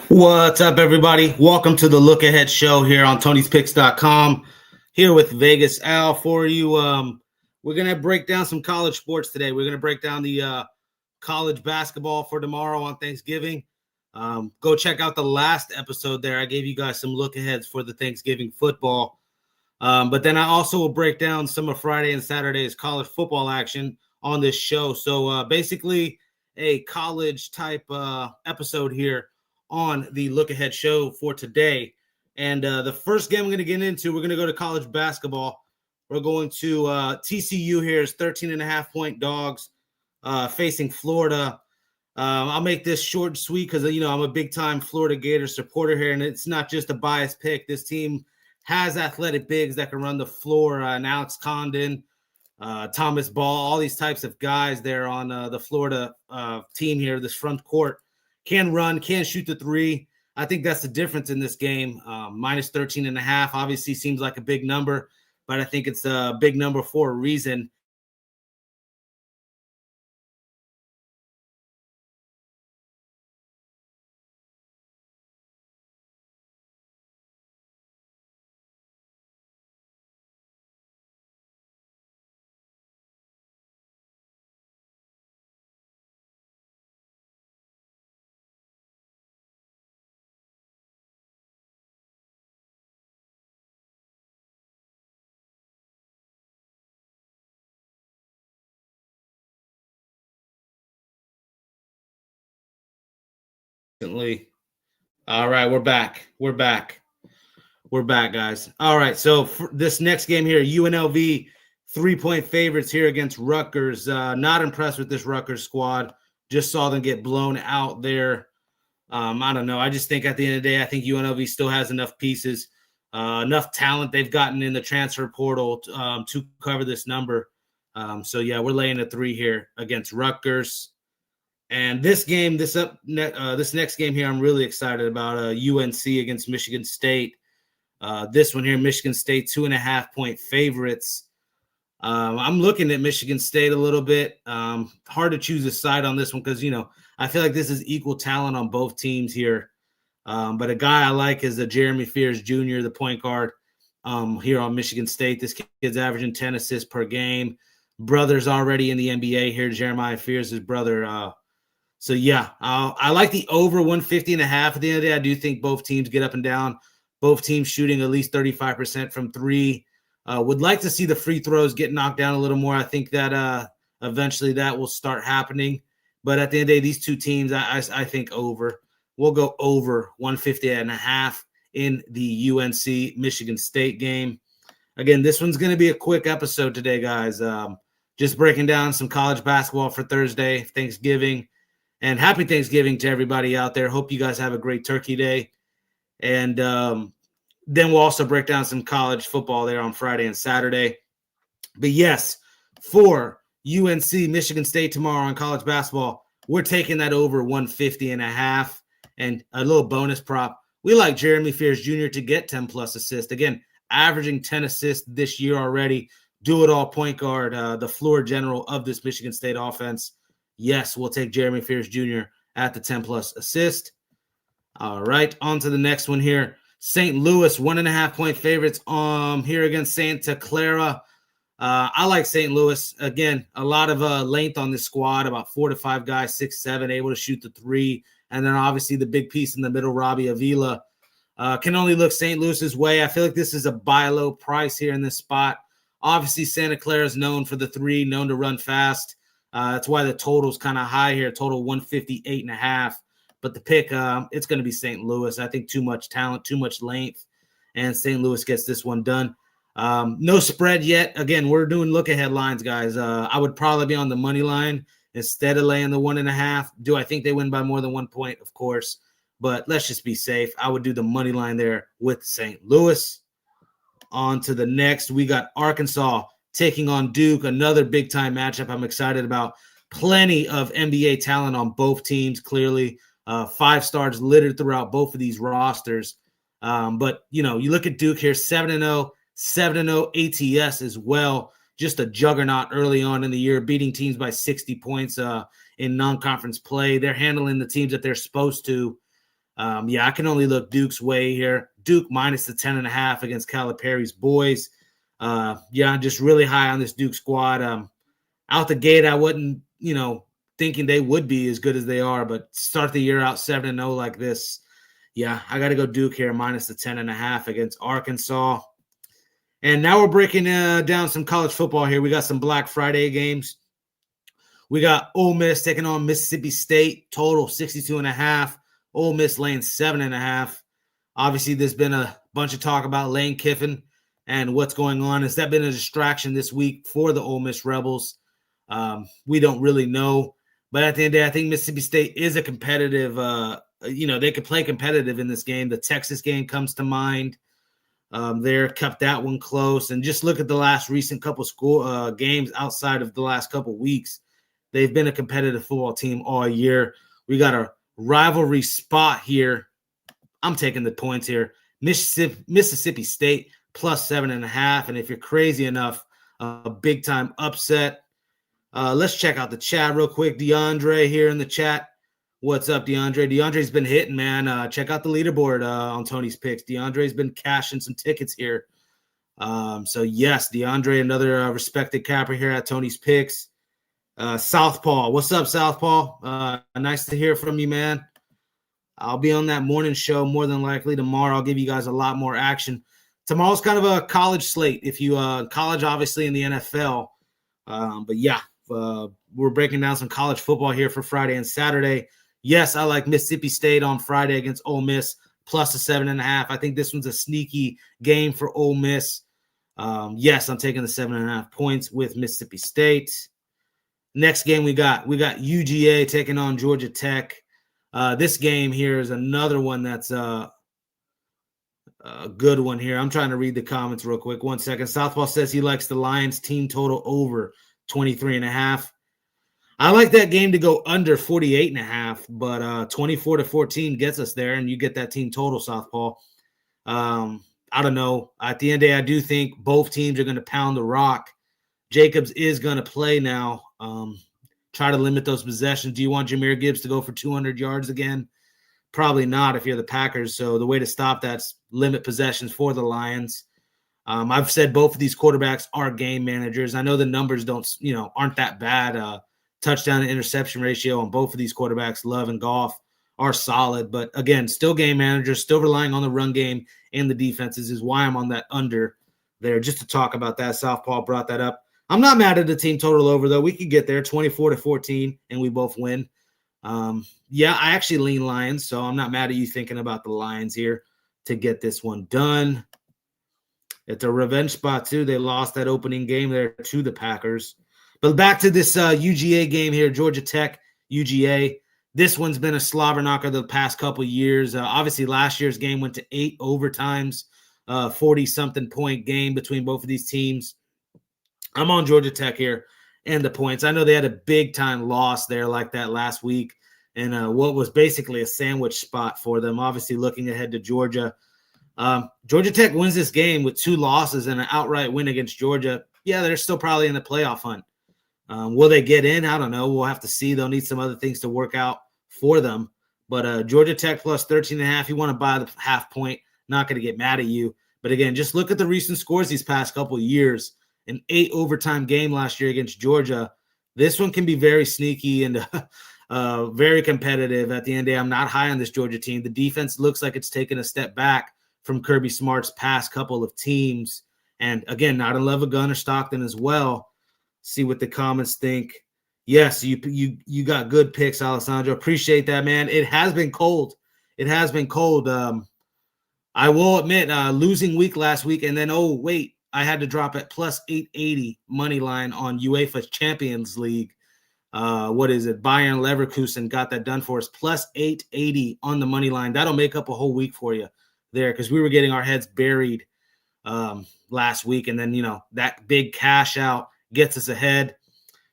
What's up, everybody? Welcome to the Look Ahead Show here on Tony'sPicks.com. Here with Vegas Al for you. We're going to break down some college sports today. We're going to break down the college basketball for tomorrow on Thanksgiving. Go check out the last episode there. I gave you guys some look aheads for the Thanksgiving football. But then I also will break down some of Friday and Saturday's college football action on this show. So basically a college type episode here on the Look Ahead Show for today. And the first game we're going to get into, we're going to go to college basketball. We're going to TCU here is 13.5-point dogs facing Florida. I'll make this short and sweet because, I'm a big-time Florida Gators supporter here, and it's not just a biased pick. This team has athletic bigs that can run the floor, and Alex Condon, Thomas Ball, all these types of guys there on the Florida team here, this front court. Can run, can shoot the three. I think that's the difference in this game. Minus 13.5 obviously seems like a big number, but I think it's a big number for a reason. All right, we're back. We're back, guys. All right, so for this next game here, UNLV 3-point favorites here against Rutgers. Not impressed with this Rutgers squad. Just saw them get blown out there. I don't know. I just think at the end of the day, I think UNLV still has enough pieces, enough talent they've gotten in the transfer portal to cover this number. So, yeah, we're laying a 3 here against Rutgers. And this game, this next game here, I'm really excited about. UNC against Michigan State. This one here, Michigan State 2.5-point favorites. I'm looking at Michigan State a little bit. Hard to choose a side on this one because I feel like this is equal talent on both teams here. But a guy I like is Jeremy Fears Jr., the point guard here on Michigan State. This kid's averaging 10 assists per game. Brother's already in the NBA here. Jeremiah Fears, his brother. So, yeah, I like the over 150.5. At the end of the day, I do think both teams get up and down. Both teams shooting at least 35% from three. Would like to see the free throws get knocked down a little more. I think that eventually that will start happening. But at the end of the day, these two teams, I think over. We'll go over 150.5 in the UNC Michigan State game. Again, this one's going to be a quick episode today, guys. Just breaking down some college basketball for Thursday, Thanksgiving. And happy Thanksgiving to everybody out there. Hope you guys have a great Turkey Day. And then we'll also break down some college football there on Friday and Saturday. But yes, for UNC Michigan State tomorrow on college basketball, we're taking that over 150.5. And a little bonus prop. We like Jeremy Fears Jr. to get 10-plus assists. Again, averaging 10 assists this year already. Do-it-all point guard, the floor general of this Michigan State offense. Yes, we'll take Jeremy Fears Jr. at the 10-plus assist. All right, on to the next one here. St. Louis, 1.5-point favorites here against Santa Clara. I like St. Louis. Again, a lot of length on this squad, about 4 to 5 guys, 6'7", able to shoot the three. And then obviously the big piece in the middle, Robbie Avila. Can only look St. Louis's way. I feel like this is a buy low price here in this spot. Obviously, Santa Clara is known for the three, known to run fast. That's why the total is kind of high here, total 158.5. But the pick, it's going to be St. Louis. I think too much talent, too much length, and St. Louis gets this one done. No spread yet. Again, we're doing look-ahead lines, guys. I would probably be on the money line instead of laying the 1.5. Do I think they win by more than 1 point? Of course. But let's just be safe. I would do the money line there with St. Louis. On to the next. We got Arkansas taking on Duke, another big-time matchup I'm excited about. Plenty of NBA talent on both teams, clearly. 5 stars littered throughout both of these rosters. But, you look at Duke here, 7-0, 7-0 ATS as well. Just a juggernaut early on in the year, beating teams by 60 points in non-conference play. They're handling the teams that they're supposed to. I can only look Duke's way here. Duke minus the 10.5 against Calipari's boys. I'm just really high on this Duke squad. Out the gate, I wasn't, thinking they would be as good as they are, but start the year out 7-0 like this. Yeah, I got to go Duke here, minus the 10.5 against Arkansas. And now we're breaking down some college football here. We got some Black Friday games. We got Ole Miss taking on Mississippi State, total 62.5. Ole Miss laying 7.5. Obviously, there's been a bunch of talk about Lane Kiffin and what's going on. Has that been a distraction this week for the Ole Miss Rebels? We don't really know. But at the end of the day, I think Mississippi State is a competitive, they could play competitive in this game. The Texas game comes to mind. They're kept that one close. And just look at the last recent couple school games outside of the last couple weeks. They've been a competitive football team all year. We got a rivalry spot here. I'm taking the points here. Mississippi State plus 7.5. And if you're crazy enough, a big-time upset. Let's check out the chat real quick. DeAndre here in the chat. What's up, DeAndre? DeAndre's been hitting, man. Check out the leaderboard on Tony's Picks. DeAndre's been cashing some tickets here. So, yes, DeAndre, another respected capper here at Tony's Picks. Southpaw. What's up, Southpaw? Nice to hear from you, man. I'll be on that morning show more than likely tomorrow. I'll give you guys a lot more action. Tomorrow's kind of a college slate. If you college, obviously, in the NFL. We're breaking down some college football here for Friday and Saturday. Yes, I like Mississippi State on Friday against Ole Miss, plus the 7.5. I think this one's a sneaky game for Ole Miss. Yes, I'm taking the 7.5 points with Mississippi State. Next game we got UGA taking on Georgia Tech. This game here is another one that's a good one here. I'm trying to read the comments real quick. 1 second. Southpaw says he likes the Lions team total over 23.5. I like that game to go under 48.5, but 24-14 gets us there, and you get that team total, Southpaw. I don't know. At the end of the day, I do think both teams are going to pound the rock. Jacobs is going to play now. Try to limit those possessions. Do you want Jahmyr Gibbs to go for 200 yards again? Probably not if you're the Packers. So the way to stop that's limit possessions for the Lions. I've said both of these quarterbacks are game managers. I know the numbers aren't that bad. Touchdown to interception ratio on both of these quarterbacks, Love and Goff, are solid. But again, still game managers, still relying on the run game and the defenses is why I'm on that under there. Just to talk about that, Southpaw brought that up. I'm not mad at the team total over, though. We could get there 24-14, and we both win. I actually lean Lions, so I'm not mad at you thinking about the Lions here to get this one done. It's a revenge spot, too. They lost that opening game there to the Packers. But back to this UGA game here, Georgia Tech, UGA. This one's been a slobber knocker the past couple of years. Obviously, last year's game went to 8 overtimes, 40-something point game between both of these teams. I'm on Georgia Tech here and the points. I know they had a big-time loss there like that last week and what was basically a sandwich spot for them, obviously looking ahead to Georgia. Georgia Tech wins this game with 2 losses and an outright win against Georgia. Yeah, they're still probably in the playoff hunt. Will they get in? I don't know. We'll have to see. They'll need some other things to work out for them. But Georgia Tech plus 13.5, you want to buy the half point, not going to get mad at you. But again, just look at the recent scores these past couple of years. An 8 overtime game last year against Georgia. This one can be very sneaky and very competitive. At the end of the day, I'm not high on this Georgia team. The defense looks like it's taken a step back from Kirby Smart's past couple of teams. And again, not in love with Gunnar Stockton as well. See what the comments think. Yes, you got good picks, Alessandro. Appreciate that, man. It has been cold. I will admit, losing week last week, and then, I had to drop at plus 880 money line on UEFA Champions League. What is it? Bayern Leverkusen got that done for us. Plus 880 on the money line. That'll make up a whole week for you there because we were getting our heads buried last week. And then, that big cash out gets us ahead.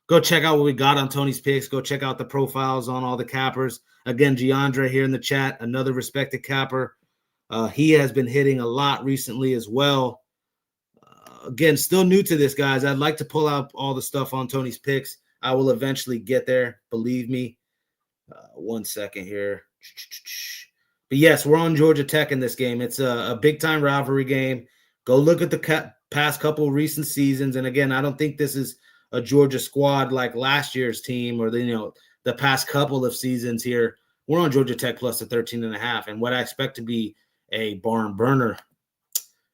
Go check out what we got on Tony's Picks. Go check out the profiles on all the cappers. Again, Giandre here in the chat, another respected capper. He has been hitting a lot recently as well. Again, still new to this, guys. I'd like to pull out all the stuff on Tony's Picks. I will eventually get there. Believe me. 1 second here. But yes, we're on Georgia Tech in this game. It's a big-time rivalry game. Go look at the past couple recent seasons. And again, I don't think this is a Georgia squad like last year's team or the past couple of seasons here. We're on Georgia Tech plus the 13.5, and what I expect to be a barn burner.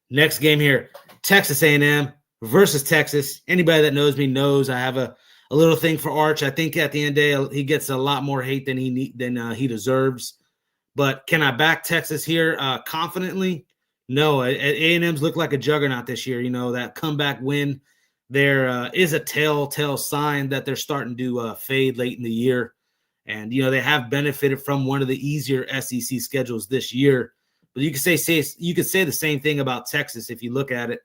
Next game here, Texas A&M versus Texas. Anybody that knows me knows I have a little thing for Arch. I think at the end of the day, he gets a lot more hate than he deserves. But can I back Texas here confidently? No. A&M's look like a juggernaut this year. That comeback win there is a telltale sign that they're starting to fade late in the year. And, they have benefited from one of the easier SEC schedules this year. But you could say the same thing about Texas if you look at it.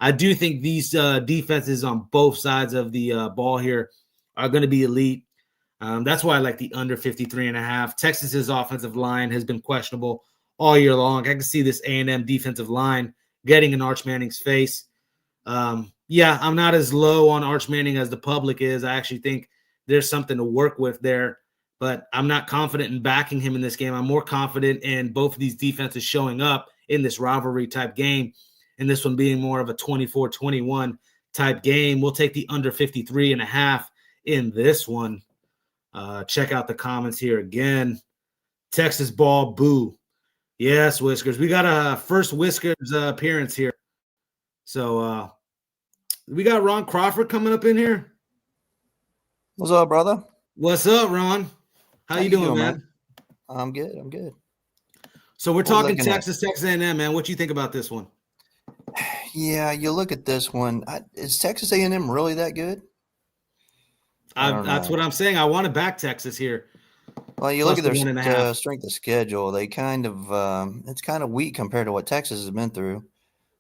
I do think these defenses on both sides of the ball here are going to be elite. That's why I like the under 53.5. Texas's offensive line has been questionable all year long. I can see this A&M defensive line getting in Arch Manning's face. Yeah, I'm not as low on Arch Manning as the public is. I actually think there's something to work with there, but I'm not confident in backing him in this game. I'm more confident in both of these defenses showing up in this rivalry type game, and this one being more of a 24-21 type game. We'll take the under 53.5 in this one. Check out the comments here again. Texas ball, boo. Yes, Whiskers. We got a first Whiskers appearance here. So we got Ron Crawford coming up in here. What's up, brother? What's up, Ron? How you doing, man? I'm good. So we're talking Texas A&M, man. What you think about this one? Yeah, you look at this one. Is Texas A&M really that good? That's what I'm saying. I want to back Texas here. Well, you look at their strength of schedule. They kind of it's kind of weak compared to what Texas has been through.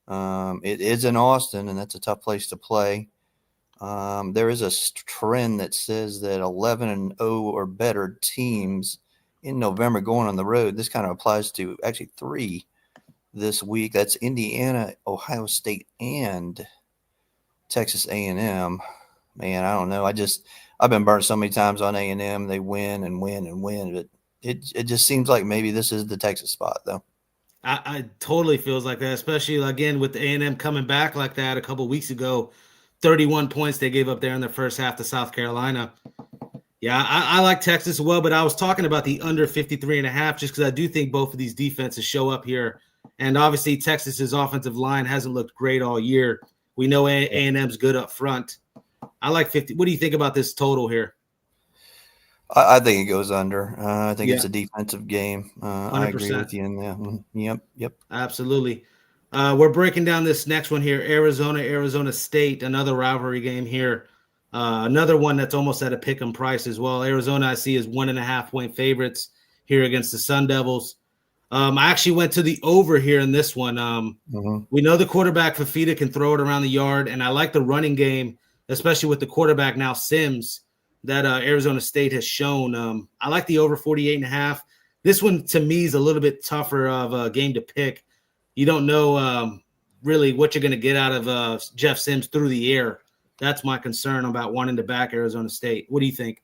It is in Austin, and that's a tough place to play. There is a trend that says that 11-0 or better teams in November going on the road. This kind of applies to actually 3 this week. That's Indiana, Ohio State, and Texas A&M. Man, I don't know. I've been burnt so many times on A&M. They win and win and win, but it just seems like maybe this is the Texas spot, though. I totally feels like that, especially again with the A&M coming back like that a couple weeks ago. 31 points they gave up there in the first half to South Carolina. Yeah, I like Texas as well, but I was talking about the under 53.5 just because I do think both of these defenses show up here. And obviously Texas's offensive line hasn't looked great all year. We know A&M's good up front. I like 50. What do you think about this total here? I think it goes under. I think it's a defensive game. I agree with you in that. Yep. Absolutely. We're breaking down this next one here. Arizona State, another rivalry game here. Another one that's almost at a pick 'em price as well. Arizona, I see, is 1.5 point favorites here against the Sun Devils. I actually went to the over here in this one. We know the quarterback Fafita can throw it around the yard, and I like the running game, especially with the quarterback now Sims that Arizona State has shown. I like the over 48.5. This one to me is a little bit tougher of a game to pick. You don't know really what you're going to get out of Jeff Sims through the air. That's my concern about wanting to back Arizona State. What do you think?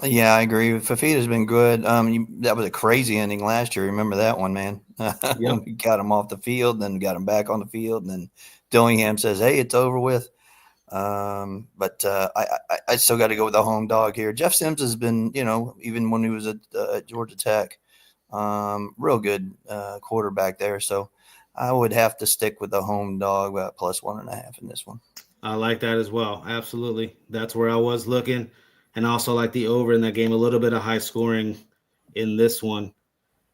Yeah, I agree. Fafita's been good. That was a crazy ending last year. Remember that one, man? Yep. We got him off the field, then got him back on the field, and then Dillingham says, "Hey, it's over with." But I still got to go with the home dog here. Jeff Sims has been, even when he was at Georgia Tech, real good quarterback there. So I would have to stick with the home dog plus 1.5 in this one. I like that as well. Absolutely. That's where I was looking. And also like the over in that game, a little bit of high scoring in this one.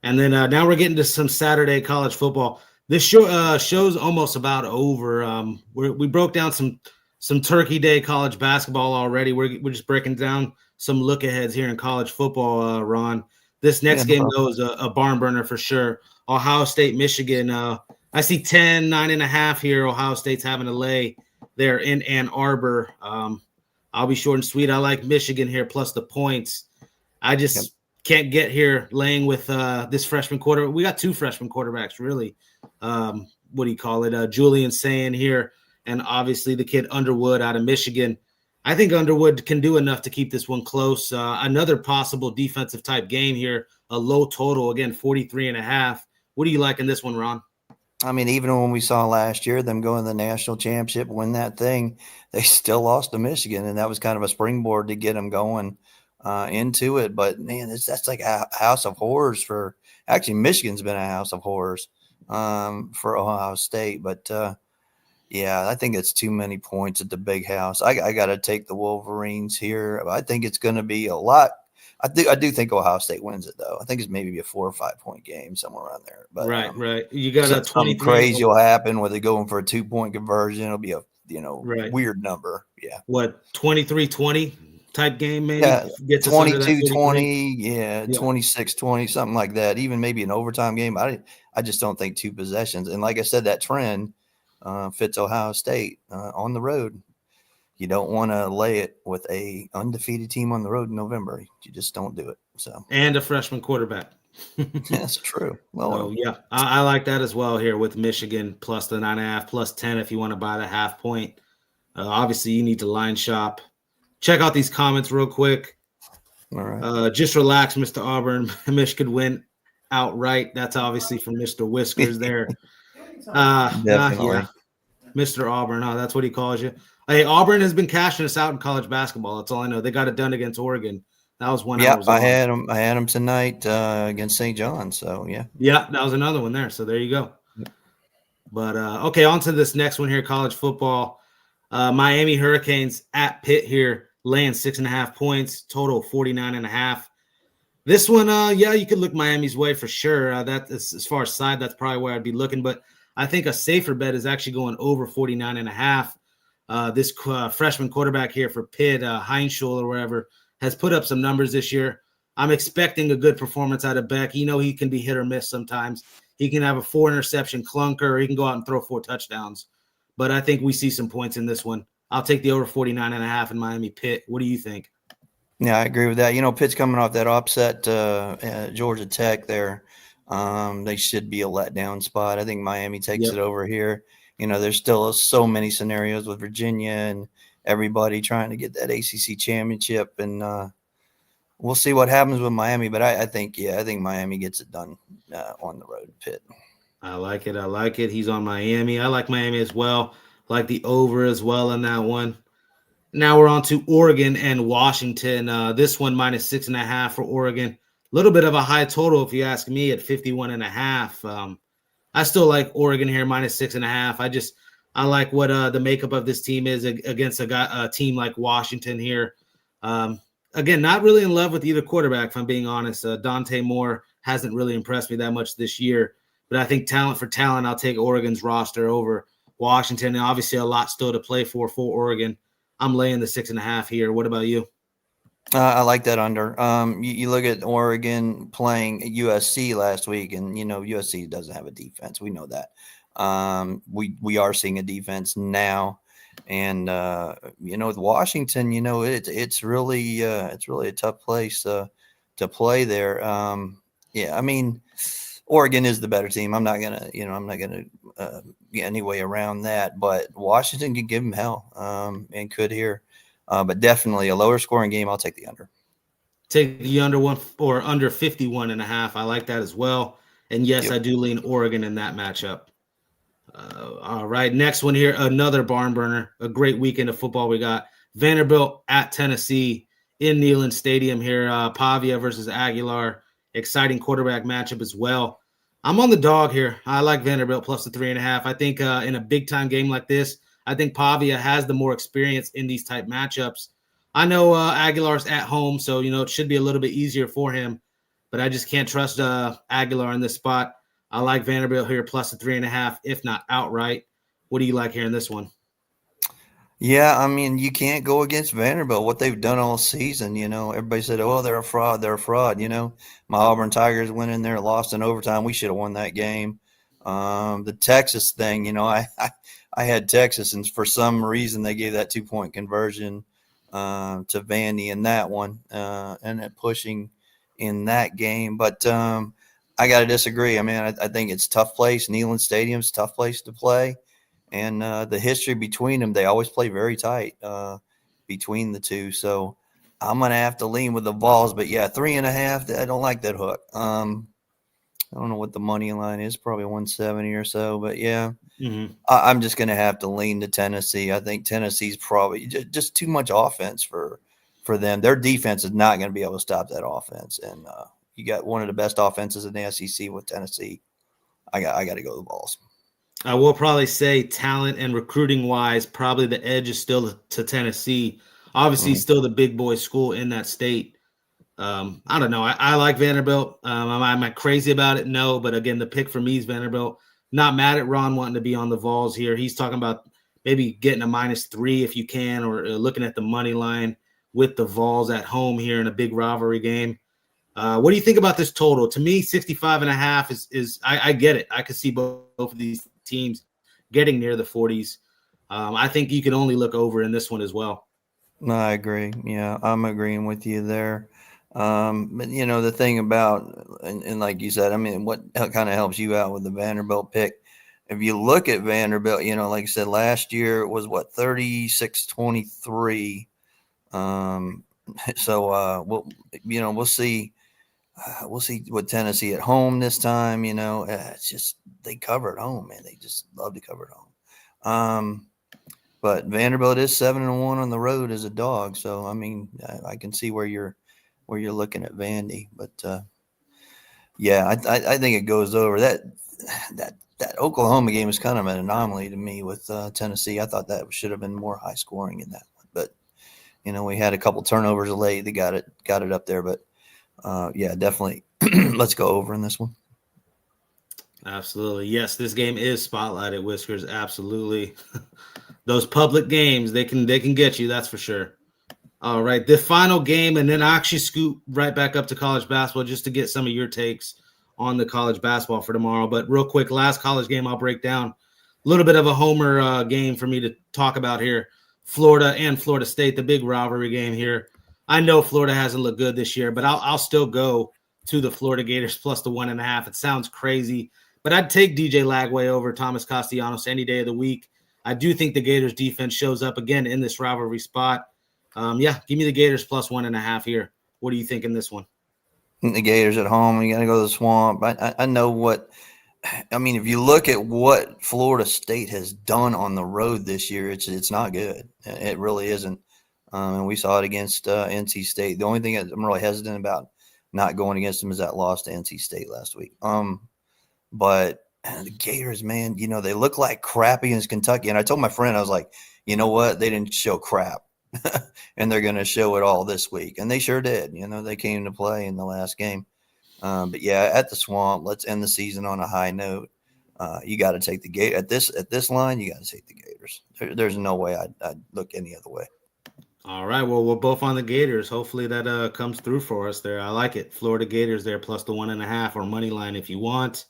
And then now we're getting to some Saturday college football. This show's almost about over. We broke down some Turkey Day college basketball already. We're just breaking down some look aheads here in college football, Ron. This next game, though, is a barn burner for sure. Ohio State, Michigan. I see 9.5 here. Ohio State's having to lay there in Ann Arbor. I'll be short and sweet. I like Michigan here plus the points. I just can't get here laying with this freshman quarter. We got 2 freshman quarterbacks, really. What do you call it? Julian Sayin here, and obviously the kid Underwood out of Michigan. I think Underwood can do enough to keep this one close. Another possible defensive type game here, a low total, again, 43.5. What do you like in this one, Ron? I mean, even when we saw last year them go in the national championship, win that thing, they still lost to Michigan, and that was kind of a springboard to get them going into it. But, man, that's like a house of horrors for – actually, Michigan's been a house of horrors for Ohio State. But, yeah, I think it's too many points at the big house. I got to take the Wolverines here. I think it's going to be a lot. I do think Ohio State wins it, though. I think it's maybe a 4 or 5 point game, somewhere around there. But right. You got a 23. Something crazy will happen where they going for a 2-point conversion. It'll be a weird number. Yeah. What, 23-20 type game? Maybe. Yeah, 22-20. Yeah, Yeah. 26-20, something like that. Even maybe an overtime game. I just don't think 2 possessions. And like I said, that trend fits Ohio State on the road. You don't want to lay it with a undefeated team on the road in November. You just don't do it. So, and a freshman quarterback. That's true. Well, so, yeah, I like that as well here with Michigan plus the 9.5, plus 10 if you want to buy the half point. Obviously, you need to line shop. Check out these comments real quick. All right. Just relax, Mr. Auburn. Michigan win outright. That's obviously from Mr. Whiskers there. Definitely. Yeah. Mr. Auburn. That's what he calls you. Hey, Auburn has been cashing us out in college basketball. That's all I know. They got it done against Oregon. That was one. Yeah, I had them tonight against St. John. So yeah. Yeah, that was another one there. So there you go. But okay, on to this next one here, college football. Miami Hurricanes at Pitt here, laying 6.5 points, total 49.5. This one, you could look Miami's way for sure. That is, as far as side, that's probably where I'd be looking. But I think a safer bet is actually going over 49.5. This freshman quarterback here for Pitt, Heinschul or wherever, has put up some numbers this year. I'm expecting a good performance out of Beck. He can be hit or miss sometimes. He can have a 4-interception clunker, or he can go out and throw 4 touchdowns. But I think we see some points in this one. I'll take the over 49.5 in Miami Pitt. What do you think? Yeah, I agree with that. Pitt's coming off that upset Georgia Tech there. They should be a letdown spot. I think Miami takes it over here. There's still so many scenarios with Virginia and everybody trying to get that ACC championship, and we'll see what happens with Miami. But I think Miami gets it done on the road, Pitt. I like it. He's on Miami. I like Miami as well. Like the over as well in that one. Now we're on to Oregon and Washington. This one minus 6.5 for Oregon. A little bit of a high total if you ask me at 51.5. I still like Oregon here, minus 6.5. I like what the makeup of this team is against a team like Washington here. Again, not really in love with either quarterback, if I'm being honest. Dante Moore hasn't really impressed me that much this year. But I think talent for talent, I'll take Oregon's roster over Washington. And obviously a lot still to play for Oregon. I'm laying the 6.5 here. What about you? I like that under. You look at Oregon playing USC last week, and USC doesn't have a defense. We know that. We are seeing a defense now, and with Washington, it's really a tough place to play there. I mean, Oregon is the better team. I'm not gonna get any way around that. But Washington can give them hell, and could here. But definitely a lower scoring game. I'll take the under. Take the under one or under 51.5. I like that as well. And yes, I do lean Oregon in that matchup. All right, next one here, another barn burner. A great weekend of football. We got Vanderbilt at Tennessee in Neyland Stadium here. Pavia versus Aguilar. Exciting quarterback matchup as well. I'm on the dog here. I like Vanderbilt plus the 3.5. I think in a big-time game like this, I think Pavia has the more experience in these type matchups. I know Aguilar's at home, so, it should be a little bit easier for him. But I just can't trust Aguilar in this spot. I like Vanderbilt here plus the 3.5, if not outright. What do you like here in this one? Yeah, I mean, you can't go against Vanderbilt, what they've done all season. Everybody said, oh, they're a fraud. My Auburn Tigers went in there, lost in overtime. We should have won that game. The Texas thing, I had Texas, and for some reason they gave that 2-point conversion to Vandy in that one, and it pushing in that game. But I got to disagree. I mean, I think it's a tough place. Neyland Stadium's a tough place to play. And the history between them, they always play very tight. between the two. So I'm going to have to lean with the Vols. But, yeah, 3.5, I don't like that hook. I don't know what the money line is, probably 170 or so. But, yeah, I'm just going to have to lean to Tennessee. I think Tennessee's probably just too much offense for them. Their defense is not going to be able to stop that offense. And you got one of the best offenses in the SEC with Tennessee. I got to go to the Vols. I will probably say talent and recruiting wise, probably the edge is still to Tennessee. Obviously, still the big boy school in that state. I don't know. I like Vanderbilt. Am I crazy about it? No, but again, the pick for me is Vanderbilt. Not mad at Ron wanting to be on the Vols here. He's talking about maybe getting a -3 if you can, or looking at the money line with the Vols at home here in a big rivalry game. What do you think about this total? To me, 65.5 is I get it. I could see both of these teams getting near the 40s. I think you can only look over in this one as well. No, I agree. Yeah, I'm agreeing with you there. But the thing about, and like you said, I mean, what kind of helps you out with the Vanderbilt pick? If you look at Vanderbilt, like I said, last year it was 36-23. So we'll see. We'll see what Tennessee at home this time. It's just they cover at home, man. They just love to cover at home. But Vanderbilt is 7-1 on the road as a dog. So I mean, I can see where you're looking at Vandy. But yeah, I think it goes over. That Oklahoma game is kind of an anomaly to me with Tennessee. I thought that should have been more high scoring in that one. But we had a couple turnovers late. They got it up there, but. Yeah, definitely. Let's go over in this one. Absolutely. Yes, this game is spotlighted, Whiskers. Absolutely. Those public games, they can get you, that's for sure. All right, the final game, and then I actually scoot right back up to college basketball just to get some of your takes on the college basketball for tomorrow. But real quick, last college game I'll break down. A little bit of a homer game for me to talk about here. Florida and Florida State, the big rivalry game here. I know Florida hasn't looked good this year, but I'll still go to the Florida Gators plus the 1.5. It sounds crazy, but I'd take DJ Lagway over Thomas Castellanos any day of the week. I do think the Gators defense shows up again in this rivalry spot. Yeah, give me the Gators plus 1.5 here. What do you think in this one? The Gators at home, you got to go to the Swamp. I know what – I mean, if you look at what Florida State has done on the road this year, it's not good. It really isn't. And we saw it against NC State. The only thing I'm really hesitant about not going against them is that loss to NC State last week. But the Gators, man, they look like crap against Kentucky. And I told my friend, I was like, you know what? They didn't show crap. And they're going to show it all this week. And they sure did. They came to play in the last game. But, yeah, at the Swamp, let's end the season on a high note. You got to take the Gators. At this line, you got to take the Gators. There's no way I'd look any other way. All right. Well, we're both on the Gators. Hopefully that comes through for us there. I like it. Florida Gators there plus the 1.5 or money line if you want.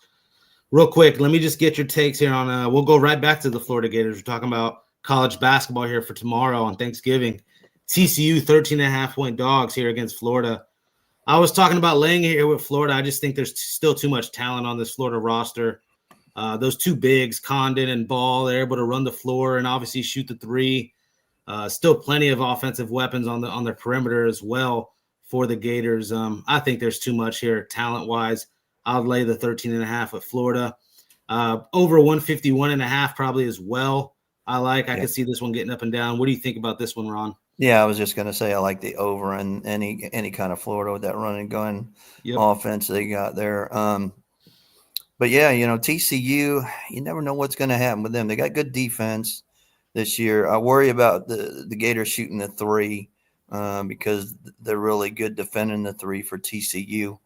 Real quick, let me just get your takes here on we'll go right back to the Florida Gators. We're talking about college basketball here for tomorrow on Thanksgiving. TCU 13.5-point dogs here against Florida. I was talking about laying here with Florida. I just think there's still too much talent on this Florida roster. Those two bigs, Condon and Ball, they're able to run the floor and obviously shoot the three. Still plenty of offensive weapons on their perimeter as well for the Gators. I think there's too much here talent-wise. I'll lay the 13.5 at Florida. Over 151.5 probably as well. I could see this one getting up and down. What do you think about this one, Ron? Yeah, I was just going to say I like the over and any kind of Florida with that run and gun offense they got there. But, yeah, TCU, you never know what's going to happen with them. They got good defense this year. I worry about the Gators shooting the three because they're really good defending the three for TCU.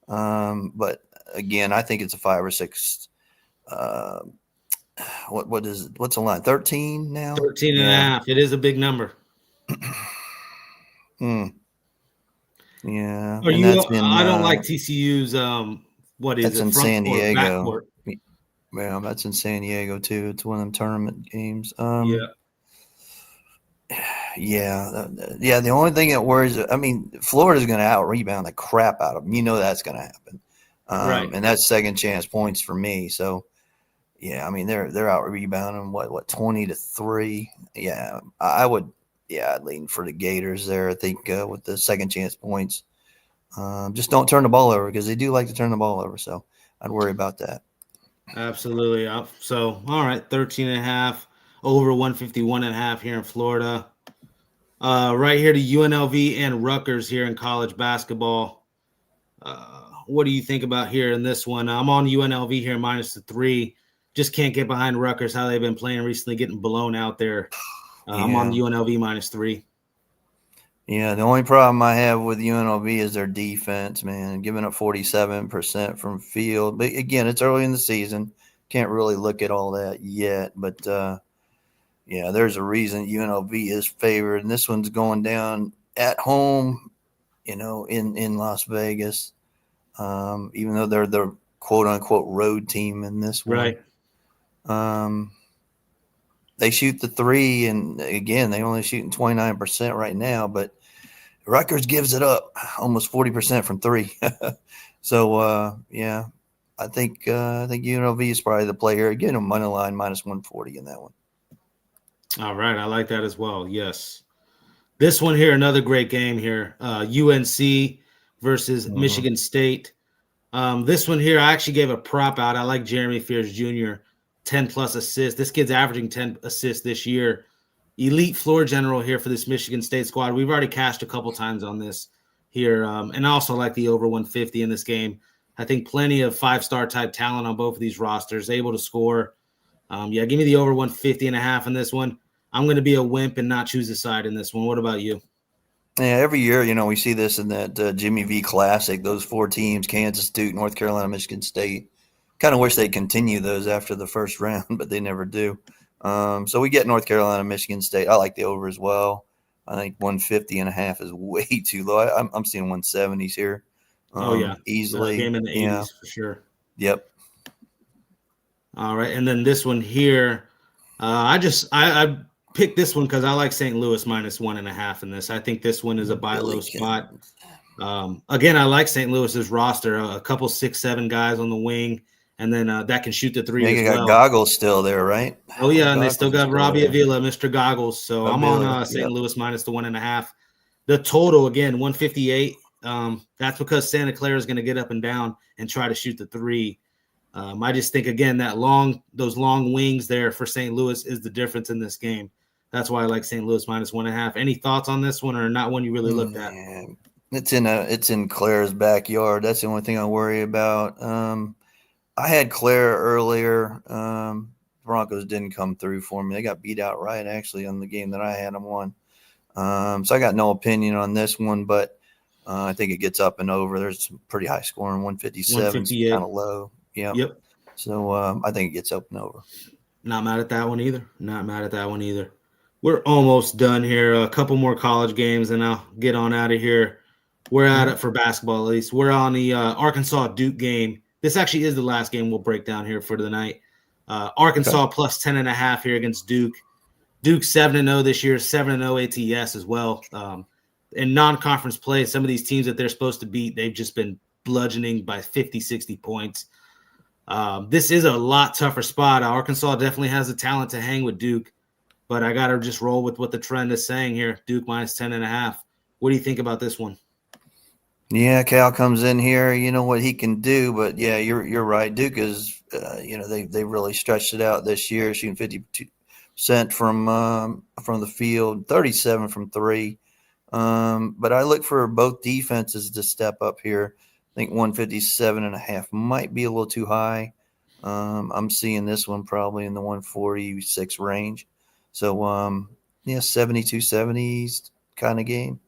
But again, I think it's a 5 or 6. What's the line? 13 now? 13.5. It is a big number. Yeah. I don't like TCU's what is that's it? In front San court, Diego. backcourt. Well, that's in San Diego too. It's one of them tournament games. Yeah. The only thing that worries, I mean, Florida's going to out rebound the crap out of them. That's going to happen. Right. And that's second chance points for me. So, yeah, I mean, they're out rebounding what 20-3. Yeah, I would. yeah, I'd lean for the Gators there. I think with the second chance points, just don't turn the ball over because they do like to turn the ball over. So I'd worry about that. Absolutely. So, all right, 13.5 over 151.5 here in Florida. Right here to UNLV and Rutgers here in college basketball. What do you think about here in this one? I'm on UNLV here minus the 3. Just can't get behind Rutgers, how they've been playing recently, getting blown out there. I'm on UNLV minus 3. Yeah, the only problem I have with UNLV is their defense, man, giving up 47% from field. But again, it's early in the season. Can't really look at all that yet. But, yeah, there's a reason UNLV is favored. And this one's going down at home, in Las Vegas, even though they're the quote-unquote road team in this one. Right. They shoot the 3, and again, they only shooting 29% right now, but Rutgers gives it up almost 40% from 3. So, yeah, I think UNLV is probably the play here. Again, a money line minus 140 in that one. All right, I like that as well. Yes. This one here, another great game here. UNC versus Michigan State. This one here, I actually gave a prop out. I like Jeremy Fears Jr., 10-plus assists. This kid's averaging 10 assists this year. Elite floor general here for this Michigan State squad. We've already cashed a couple times on this here. And I also like the over 150 in this game. I think plenty of 5-star type talent on both of these rosters, able to score. Yeah, give me the over 150.5 in this one. I'm going to be a wimp and not choose a side in this one. What about you? Yeah, every year, we see this in that Jimmy V Classic, those 4 teams, Kansas, Duke, North Carolina, Michigan State. Kind of wish they'd continue those after the first round, but they never do. So we get North Carolina, Michigan State. I like the over as well. I think 150.5 is way too low. I'm seeing 170s here. Easily. Game in the 80s for sure. Yep. All right, and then this one here, I picked this one because I like St. Louis minus 1.5 in this. I think this one is a buy low spot. Again, I like St. Louis's roster, a couple 6'7" guys on the wing, and then that can shoot the 3 as well. Got Goggles still there, right? Oh, yeah, and they still got Robbie Avila, Mr. Goggles. So I'm on St. Louis minus the 1.5. The total, again, 158. That's because Santa Clara is going to get up and down and try to shoot the 3. I just think, again, those long wings there for St. Louis is the difference in this game. That's why I like St. Louis minus 1.5. Any thoughts on this one, or not one you really looked at? It's in Claire's backyard. That's the only thing I worry about. I had Claire earlier. Broncos didn't come through for me. They got beat outright, actually, on the game that I had them on. So I got no opinion on this one, but I think it gets up and over. There's some pretty high scoring. 157 is kind of low. Yeah. Yep. So I think it gets up and over. Not mad at that one either. We're almost done here. A couple more college games, and I'll get on out of here. We're at it for basketball, at least. We're on the Arkansas-Duke game. This actually is the last game we'll break down here for the night. Arkansas plus 10.5 here against Duke. Duke 7-0 this year, 7-0 ATS as well. In non-conference play, some of these teams that they're supposed to beat, they've just been bludgeoning by 50, 60 points. This is a lot tougher spot. Arkansas definitely has the talent to hang with Duke, but I got to just roll with what the trend is saying here. Duke minus 10.5. What do you think about this one? Yeah, Cal comes in here. You know what he can do, but yeah, you're right. Duke is, they really stretched it out this year, shooting 52% from the field, 37 from 3. But I look for both defenses to step up here. I think 157.5 might be a little too high. I'm seeing this one probably in the 146 range. So, 72-70s kind of game.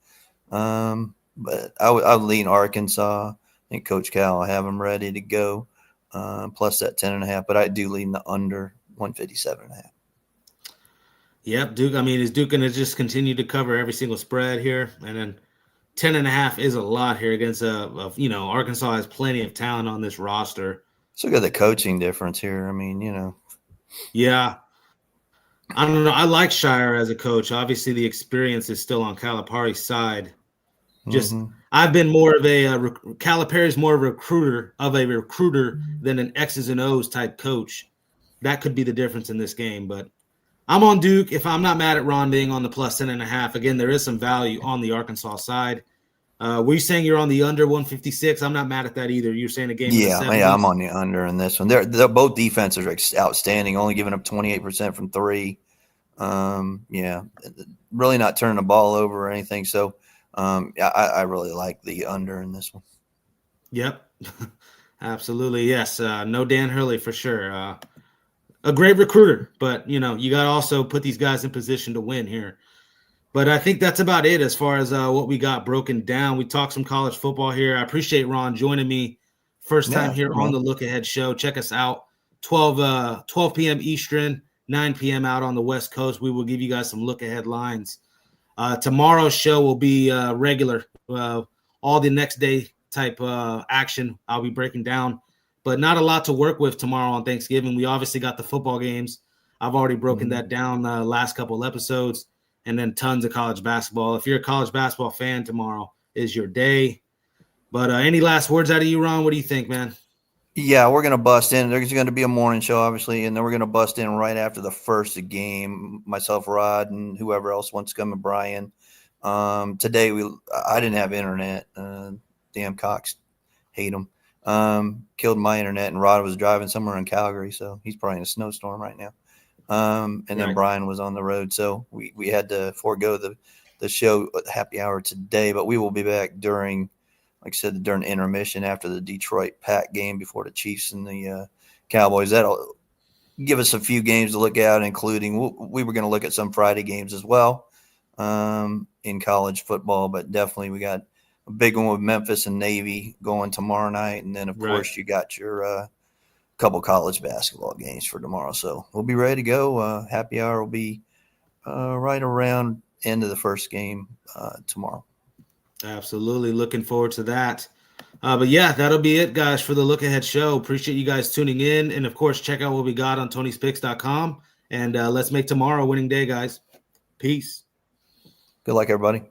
But I would lean Arkansas. I think Coach Cal will have them ready to go, plus that 10.5. But I do lean the under 157.5. Yep, Duke. I mean, is Duke going to just continue to cover every single spread here? And then 10.5 is a lot here against Arkansas has plenty of talent on this roster. So got the coaching difference here. I mean, Yeah. I don't know. I like Shire as a coach. Obviously, the experience is still on Calipari's side. I've been more of a Calipari's more of a recruiter than an X's and O's type coach. That could be the difference in this game, but I'm on Duke. If I'm not mad at Ron being on the plus 10.5. Again, there is some value on the Arkansas side. Were you saying you're on the under 156? I'm not mad at that either. You're saying a game in the 70s? Yeah, I'm on the under in this one. They're both defenses are outstanding, only giving up 28% from three. Really not turning the ball over or anything. So, I really like the under in this one. Yep. Absolutely. Yes. No Dan Hurley for sure. A great recruiter, but you got to also put these guys in position to win here. But I think that's about it as far as what we got broken down. We talked some college football here. I appreciate Ron joining me first time here on the Look Ahead Show. Check us out, 12 p.m. Eastern, 9 p.m. out on the West Coast. We will give you guys some look ahead lines. Tomorrow's show will be regular, all the next day type action I'll be breaking down, but not a lot to work with tomorrow on Thanksgiving. We obviously got the football games. I've already broken that down last couple episodes, and then tons of college basketball. If you're a college basketball fan, tomorrow is your day. But any last words out of you, Ron? What do you think, man? Yeah, we're going to bust in. There's going to be a morning show, obviously, and then we're going to bust in right after the first game. Myself, Rod, and whoever else wants to come, and Brian. Today, I didn't have internet. Damn Cox, hate him. Killed my internet, and Rod was driving somewhere in Calgary, so he's probably in a snowstorm right now. Then Brian was on the road, so we had to forego the show happy hour today, but we will be back during, like I said, during intermission after the Detroit Pack game before the Chiefs and the Cowboys. That'll give us a few games to look at, including we were going to look at some Friday games as well in college football, but definitely we got a big one with Memphis and Navy going tomorrow night. And then, of course, you got your couple college basketball games for tomorrow. So we'll be ready to go. Happy hour will be right around end of the first game tomorrow. Absolutely. Looking forward to that. But yeah, that'll be it, guys, for the Look Ahead Show. Appreciate you guys tuning in. And, of course, check out what we got on Tony'sPicks.com. And let's make tomorrow a winning day, guys. Peace. Good luck, everybody.